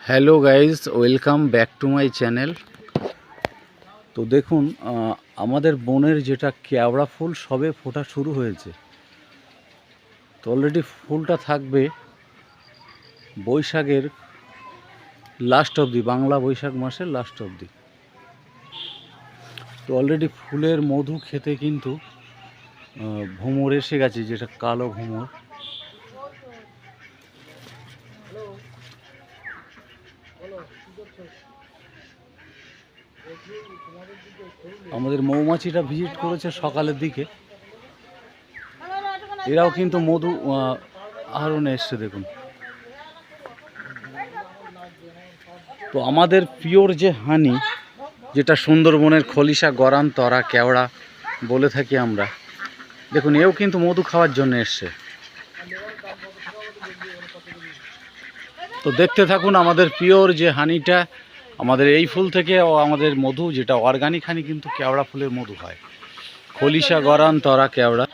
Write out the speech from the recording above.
Hello guys, welcome back to my channel. তো দেখুন, আমাদের বনের যেটা কেওড়া ফুল সবে ফোটা শুরু হয়েছে। তো অলরেডি ফুলটা থাকবে বৈশাখের লাস্ট অবধি, বাংলা বৈশাখ মাসের লাস্ট অবধি। তো অলরেডি ফুলের মধু খেতে কিন্তু ভ্রমর এসে গেছে, যেটা কালো ভ্রমর। আমাদের মৌমাছিটা ভিজিট করেছে সকালের দিকে, এরাও কিন্তু মধু আহরণে এসছে দেখুন। তো আমাদের পিওর যে হানি, যেটা সুন্দরবনের খলিশা, গরান, তরা, কেওড়া বলে থাকি আমরা, দেখুন এও কিন্তু মধু খাওয়ার জন্য এসছে। তো দেখতে থাকুন আমাদের পিওর যে হানিটা, আমাদের এই ফুল থেকে আমাদের মধু, যেটা অর্গানিক হানি, কিন্তু কেওড়া ফুলের মধু হয়। খলিশা, গরান, তরা, কেওড়া।